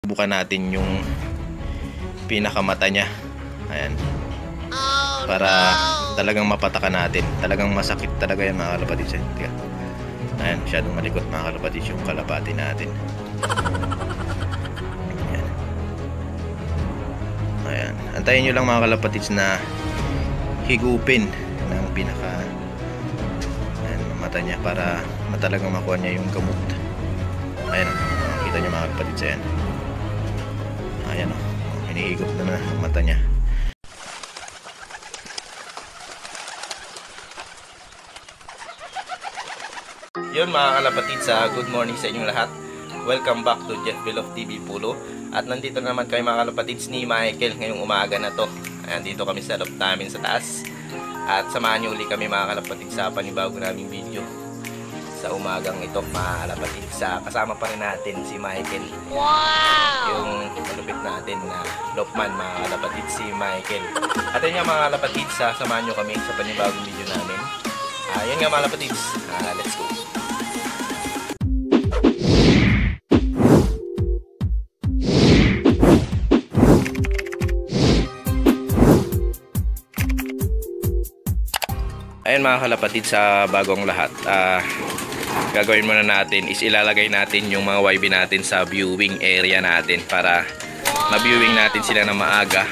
Bukan natin yung pinakamata niya. Ayan. Para talagang mapatakan natin. Talagang masakit talaga yan mga kalapatids. Ayan, masyadong malikot mga kalapatids yung kalapati natin. Ayan. Ayan. Antayin nyo lang mga kalapatids na higupin ng pinaka mata niya para talagang makuha niya yung gamot. Ayan, makita nyo mga kalapatids. Ayan. Ayan o, hinihigop na ang mata niya. Yun mga kalapatids, good morning sa inyong lahat. Welcome back to Jeff Belof TV Pulo. At nandito naman kayo mga kalapatids ni Michael ngayong umaga na to. Ayan, dito kami sa loob namin sa taas. At samahan nyo uli kami mga kalapatids sa panibago naming video sa umagang ito mga kalapatids. Kasama pa rin natin si Michael. Wow! Yung malupit natin na Lopman mga kalapatids, si Michael. At yun nga mga kalapatids, samahan nyo kami sa panibagong video namin. Yun nga mga kalapatids, let's go! Ayun mga kalapatid, sa bagong lahat, gagawin muna natin is ilalagay natin yung mga YB natin sa viewing area natin para ma-viewing natin sila ng maaga.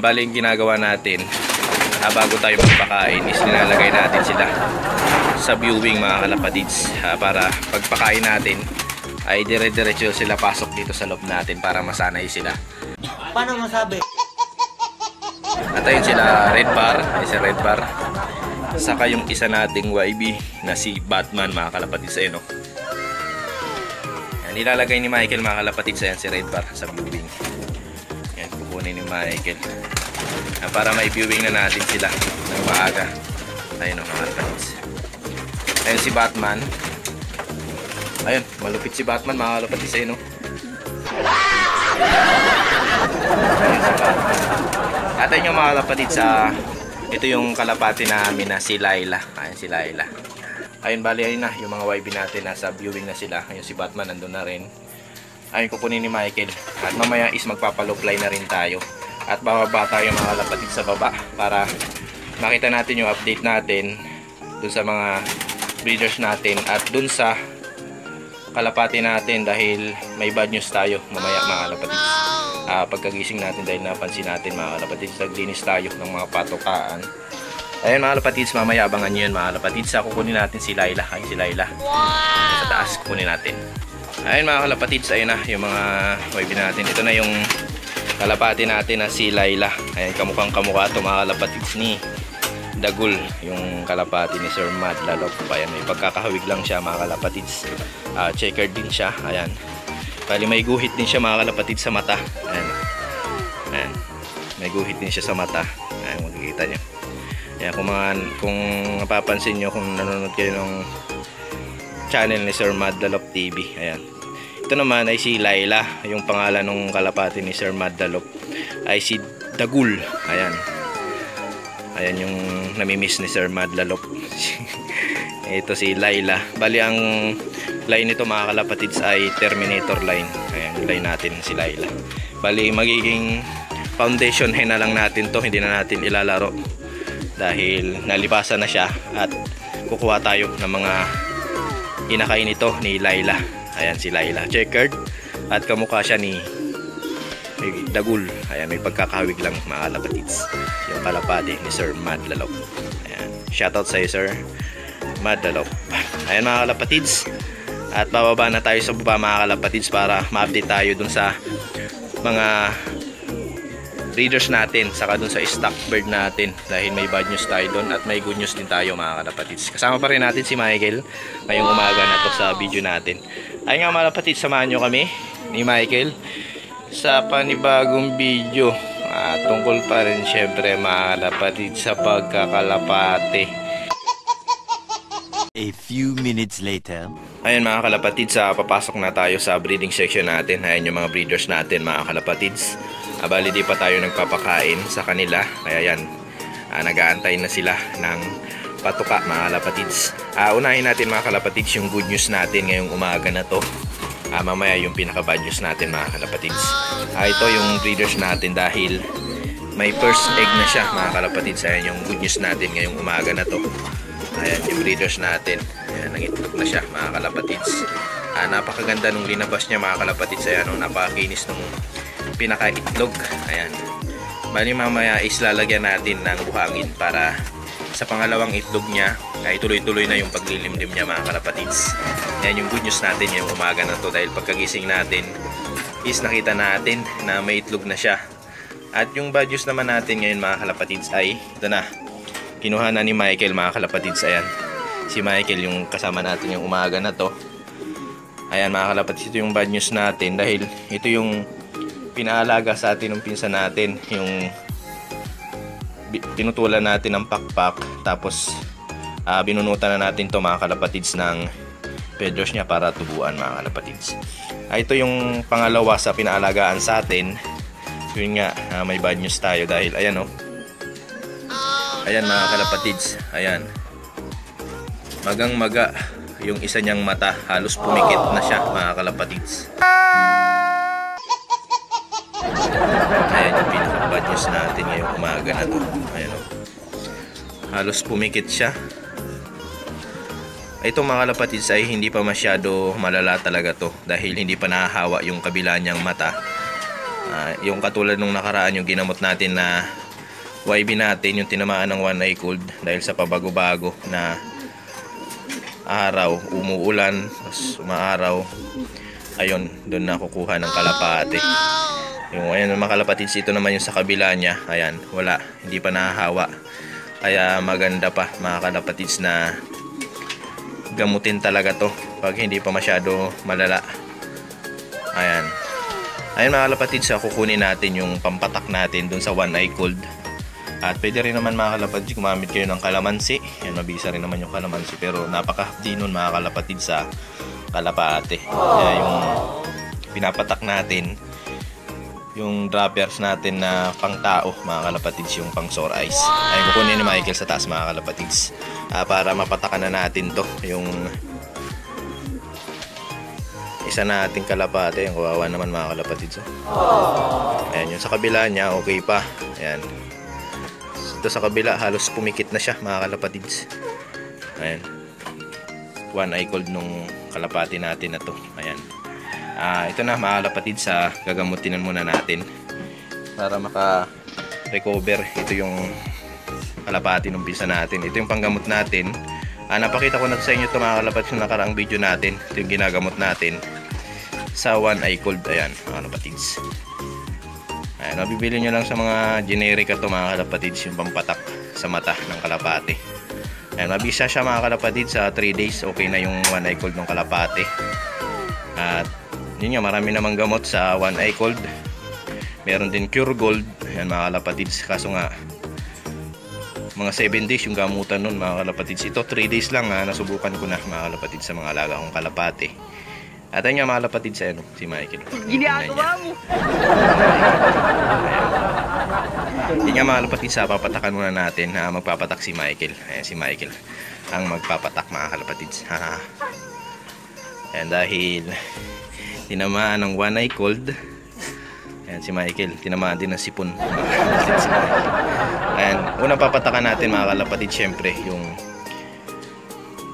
Bali yung ginagawa natin, bago tayo magpakain is nilalagay natin sila sa viewing mga kalapatids, para pagpakain natin ay dire-diretso sila pasok dito sa loob natin para masanay sila. Paano masabi? At ayun sila Red Bar, ay si Red Bar. Saka yung isa nating YB na si Batman mga kalapatids. Ayun o. Yan, nilalagay ni Michael mga kalapatids. Ayan si Red Bar sa viewing. Yan, kukunin ni Michael. Yan, para may viewing na natin sila ng maaga. Ayun o mga kalapatids. Ayun si Batman. Ayun, malupit si Batman mga kalapatids. Ayun o. Ayun si Batman. At ayun yung mga kalapatids ito yung kalapati namin na si Laila. Ayan si Laila. Ayun, bali ayun na yung mga YB natin, nasa viewing na sila. Ayun si Batman nandun na rin. Ayun, kukunin ni Michael. At mamaya is magpapaloplay na rin tayo. At bababa tayo mga kalapatid sa baba para makita natin yung update natin dun sa mga breeders natin at dun sa kalapati natin, dahil may bad news tayo mamaya mga kalapatid. Pagkagising natin, dahil napansin natin mga kalapatids, naglinis tayo ng mga patukaan. Ayun mga kalapatids, mamaya abangan nyo yun mga kalapatids. Kukunin natin si Laila. Ayun si Laila. Sa taas kukunin natin. Ayun mga kalapatids, ayun na yung mga YB natin. Ito na yung kalapati natin na si Laila. Ayun, kamukhang kamukha ito mga kalapatids ni Dagul, yung kalapati ni Sir Mad Lalop. Ayan, may pagkakahawig lang siya mga kalapatids. Checkered din siya. Ayan, bali may guhit din siya mga kalapatid sa mata. Ayan. Ayan. May guhit din siya sa mata. Ayan, makikita nyo. Ayan, kung mapapansin nyo, kung nanonood kayo ng channel ni Sir Mad Lalop TV. Ayan. Ito naman ay si Laila. Yung pangalan ng kalapati ni Sir Mad Lalop ay si Dagul. Ayan. Ayan yung namimiss ni Sir Mad Lalop. Ito si Laila. Bali ang line nito mga kalapatids ay Terminator line. Ayan yung line natin si Laila. Bali magiging foundation hen na lang natin to. Hindi na natin ilalaro dahil nalipasan na siya. At kukuha tayo ng mga inakain nito ni Laila. Ayan si Laila, checkered. At kamukha siya ni Dagul. Ayan, may pagkakahawig lang mga kalapatids. Yung kalapati ni Sir Mad Lalop. Ayan, shoutout sa'yo Sir Mad Lalop. Ayan mga kalapatids. At bababa na tayo sa baba mga kalapatids para ma-update tayo dun sa mga breeders natin, saka dun sa stock bird natin, dahil may bad news tayo dun at may good news din tayo mga kalapatids. Kasama pa rin natin si Michael ngayong umaga na to sa video natin. Ayun nga mga kalapatids, samahan nyo kami ni Michael sa panibagong video. Tungkol pa rin syempre mga kalapatids sa pagkakalapate. A few minutes later. Ayun mga kalapatids, papasok na tayo sa breeding section natin. Ayun yung mga breeders natin mga kalapatids. Bali di pa tayo nagpapakain sa kanila. Kaya yan, nag-aantay na sila ng patuka mga kalapatids. Unahin natin mga kalapatids yung good news natin ngayong umaga na to. mamaya yung pinaka-bad news natin mga kalapatids. Ito yung breeders natin dahil may first egg na siya mga kalapatids. Ayan yung good news natin ngayong umaga na to. Ayan yung breeders natin. Ayan, nangitlog na siya mga kalapatids. Napakaganda nung linabas niya mga kalapatids. Ayan, napakakinis nung pinaka-itlog. Ayan. Bali mamaya is lalagyan natin ng buhangin para sa pangalawang itlog niya ay tuloy-tuloy na yung paglilimlim niya mga kalapatids. Yan yung good news natin yung umaga na to dahil pagkagising natin is nakita natin na may itlog na siya. At yung bad news naman natin ngayon mga kalapatids ay ito na. Kinuha na ni Michael mga kalapatids. Ayan. Si Michael yung kasama natin yung umaga na to. Ayan mga kalapatids, ito yung bad news natin dahil ito yung pinaalaga sa atin ng pinsan natin, yung pinutulan natin ng pakpak tapos binunutan na natin to mga kalapatids ng pedros niya para tubuan mga kalapatids. Ito yung pangalawa sa pinaalagaan sa atin. Yun nga, may bad news tayo dahil ayan ayan mga kalapatids, ayan magang-maga yung isa niyang mata, halos pumikit na siya mga kalapatids. Ayan yung pinaka-bad news natin ngayong umaga na to. Ayan halos pumikit siya. Ito mga kalapatids ay hindi pa masyado malala talaga to dahil hindi pa nahahawa yung kabila niyang mata. Yung katulad nung nakaraan yung ginamot natin na YB natin, yung tinamaan ng one eye cold dahil sa pabago-bago na araw, umuulan, umaaraw. Ayun, doon nakukuha ng kalapate. Yung ayan mga kalapatids, ito naman yung sa kabila niya. Ayan, wala, hindi pa nahahawa. Kaya maganda pa mga kalapatids na gamutin talaga to pag hindi pa masyado malala. Ayan. Ayan mga kalapatids, kukunin natin yung pampatak natin dun sa one eye cold. At pwede rin naman mga kalapatids gumamit kayo ng kalamansi. Ayan, mabisa rin naman yung kalamansi pero napaka-hapdi nun mga kalapatids sa kalapate. Kaya yung pinapatak natin, yung droppers natin na pang tao mga kalapatids, yung pang sore eyes. Ayun, kukunin ni Michael sa taas mga kalapatids para mapatakan na natin to yung isa nating kalapate. Yung kawawa naman mga kalapatids. Ayan, yung sa kabila niya okay pa. Ayan, ito sa kabila halos pumikit na siya mga kalapatids. Ayan, one eye cold nung kalapati natin na to. Ayan. Ito na mga kalapatids, gagamutin muna natin para maka-recover. Ito yung kalapati ng pinsan natin. Ito yung panggamot natin. Napakita ko na sa inyo ito mga kalapatids sa nakaraang video natin. Ito yung ginagamot natin sa one eye cold. Ayan mga kalapatids. Ayan, mabibili nyo lang sa mga generic ito mga kalapatids, yung pampatak sa mata ng kalapati. Ayan, mabisa siya mga kalapatids, sa 3 days okay na yung one eye cold ng kalapati. At yun nga, marami namang gamot sa one eye cold. Meron din Cure Gold. Ayan mga kalapatids, kaso nga mga 7 days yung gamutan nun mga kalapatids. Ito 3 days lang, nasubukan ko na mga kalapatids sa mga alaga kong kalapati. At ayun nga mga kalapatids, si Michael. Ginagawa mo! Yun nga mga kalapatids, papatakan muna natin. Magpapatak si Michael. Ayan si Michael ang magpapatak mga kalapatids. Ayan, dahil tinamaan ng one eye cold. Ayan si Michael, tinamaan din ng sipon. Ayan, unang papatakan natin mga kalapatids, syempre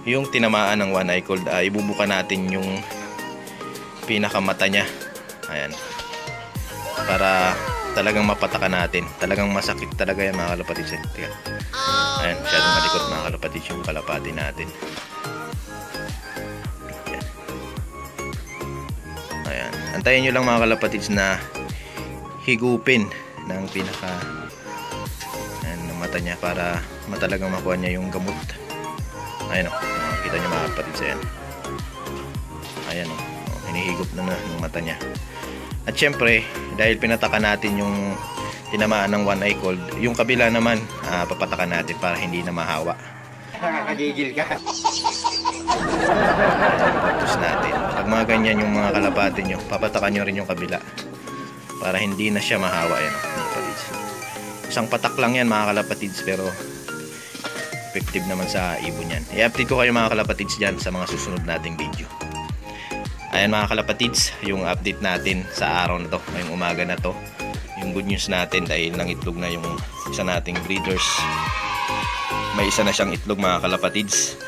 yung tinamaan ng one eye cold. Ibubuka natin yung pinakamata niya. Ayan, para talagang mapatakan natin. Talagang masakit talaga yan mga kalapatids. Tika. Ayan, masyadong malikot mga kalapatids yung kalapati natin. Ayan, antayin nyo lang mga kalapatids na higupin ng pinaka ng mata niya para matalagang makuha niya yung gamot. Ayan o, kita nyo mga kalapatids. Ayan, ayan o, hinihigop na ng mata niya. At syempre, dahil pinatakan natin yung tinamaan ng one eye cold, yung kabila naman papatakan natin para hindi na mahawa. Nakakagigil ka. Tapos natin, pag mga ganyan yung mga kalapati nyo, papatakan nyo rin yung kabila para hindi na siya mahawa. Yan, isang patak lang yan mga kalapatids, pero effective naman sa ibon yan. I-update ko kayo mga kalapatids dyan sa mga susunod nating video. Ayan mga kalapatids, yung update natin sa araw na to, ngayong umaga na to. Yung good news natin dahil nangitlog na yung isa nating breeders. May isa na siyang itlog mga kalapatids.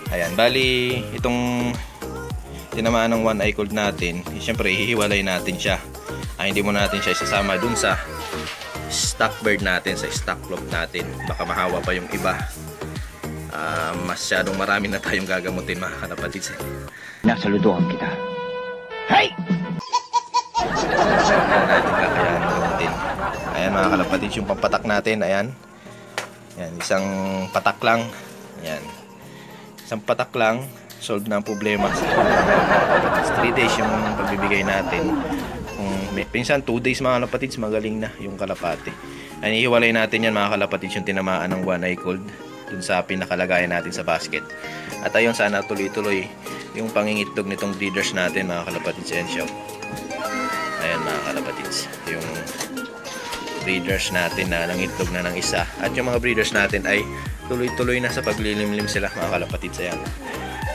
Ayan, bali itong tinamaan ng one eye cold natin, siyempre hihiwalay natin siya. Hindi mo natin siya isasama dun sa stock bird natin, sa stock flock natin. Baka mahawa pa yung iba. Masyadong marami na tayong gagamutin mga kalapatids. Nasaludohan kita. Hey! Natin kakayahan gamutin. Ayan mga kalapatids, yung pampatak natin. Ayan. Yan, isang patak lang. Ayan. Isang patak lang. Solve na ang problema. 3 days yung pagbibigay natin. Pinsan 2 days mga kalapatids, magaling na yung kalapate. Ayan, ihiwalay natin yan mga kalapatids, yung tinamaan ng one eye cold dun sa pinakalagayan natin sa basket. At ayun, sana tuloy-tuloy yung pangingitlog nitong breeders natin mga kalapatids. Ayan siya. Ayan mga kalapatids, yung breeders natin na nangitlog na ng isa. At yung mga breeders natin ay tuloy-tuloy na sa paglilimlim sila mga kalapatids. Ayan.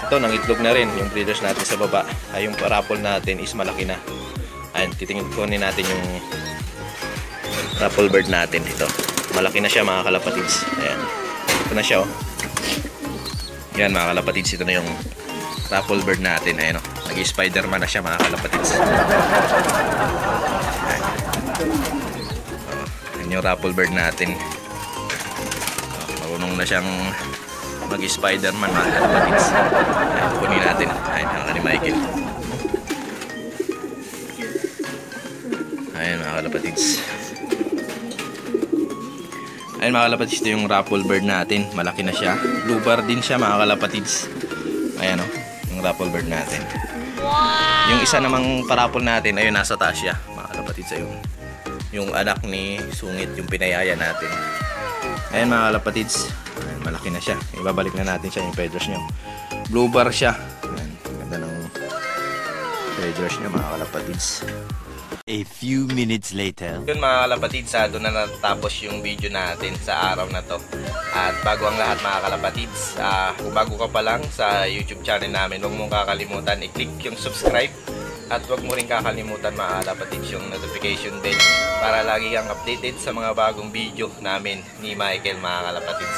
Ito, nangitlog na rin yung breeders natin sa baba. Ay, yung parapol natin is malaki na. Ayan, titingin natin yung raffle bird natin dito. Malaki na siya mga kalapatids. Ayan. Ito na siya, oh. Yan mga kalapatids, ito na yung raffle bird natin. Ayan, oh. Nag-Spiderman na siya mga kalapatids. Ayan yung raffle bird natin. Marunong na siyang mag-Spiderman mga kalapatids. Ayan, kunin natin. Ayan, ang ni Michael. Ayan mga kalapatids. Ayan mga kalapatids, ito yung raffle bird natin. Malaki na siya. Blue bar din siya mga kalapatids. Ayan, oh, yung raffle bird natin. Wow! Yung isa namang parapol natin, ayun, nasa taas siya mga kalapatids. Ayun, yung anak ni Sungit, yung pinayaya natin. Ayan mga kalapatids. Ayan, malaki na siya. Ibabalik na natin siya, yung feathers niya. Blue bar siya. Ayan, ganda ng feathers niya mga kalapatids. A few minutes later. Yun mga kalapatids, doon na natapos yung video natin sa araw na to. At bago ang lahat mga kalapatids, kung bago ka pa lang sa YouTube channel namin, huwag mong kakalimutan i-click yung subscribe. At huwag mo rin kakalimutan mga kalapatids yung notification bell para lagi kang updated sa mga bagong video namin ni Michael mga kalapatids.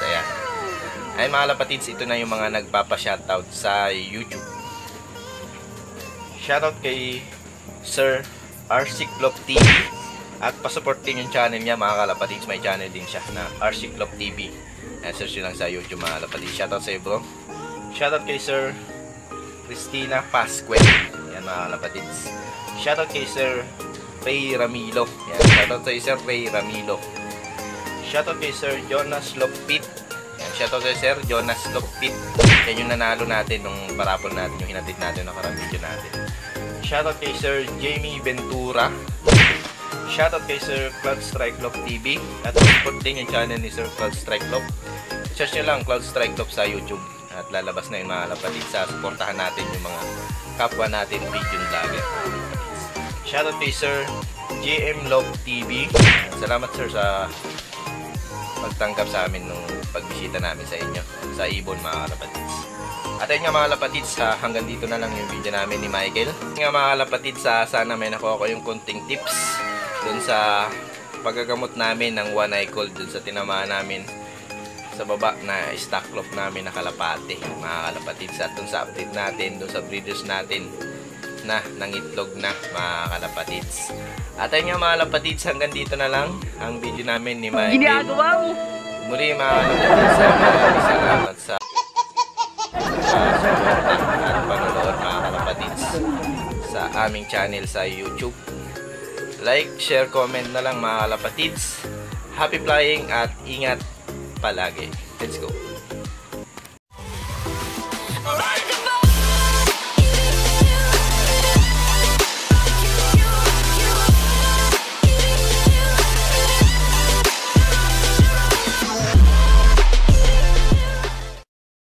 Ayan mga kalapatids, ito na yung mga nagpapa-shoutout sa YouTube. Shoutout kay Sir Arcyclop TV at pasupport din yung channel niya mga kalapatids. May channel din siya na Arcyclop TV. Search nyo lang sa YouTube mga kalapatids. Shoutout sa iyo bro. Shoutout kay Sir Cristina Pascual. Yan mga kalapatids. Shoutout kay Sir Ray Ramilo. Yan. Shoutout sa Sir Ray Ramilo. Shoutout kay Sir Jonas Lopit. Yan. Shoutout kay Sir Jonas Lopit. Yan yung nanalo natin nung parapol natin, yung hinatid natin na karang video natin. Shoutout kay Sir Jamie Ventura. Shoutout kay Sir Cloud Strike Club TV. At support din yung channel ni Sir Cloud Strike Club. Search nyo lang Cloud Strike Club sa YouTube. At lalabas na yung mga kalapatids. Supportahan natin yung mga kapwa natin video vlogger. Shoutout kay Sir JM Love TV. Salamat sir sa pagtanggap sa amin nung pagbisita namin sa inyo sa Ibon mga kalapatids. At ayun nga mga kalapatids, hanggang dito na lang yung video namin ni Michael. Nga mga kalapatids, sana may nakuha ko yung konting tips dun sa paggagamot namin ng one eye cold dun sa tinamaan namin sa baba na stock clock namin na kalapate mga kalapatids. At dun sa update natin, dun sa breeders natin na nangitlog na mga kalapatids. At ayun nga mga kalapatids, hanggang dito na lang ang video namin ni Michael. Ginagawa mo! Muli mga kalapatids, maraming salamat sa suporta at panonood mga kalapatids sa aming channel sa YouTube. Like, share, comment na lang mga kalapatids. Happy flying at ingat palagi. Let's go!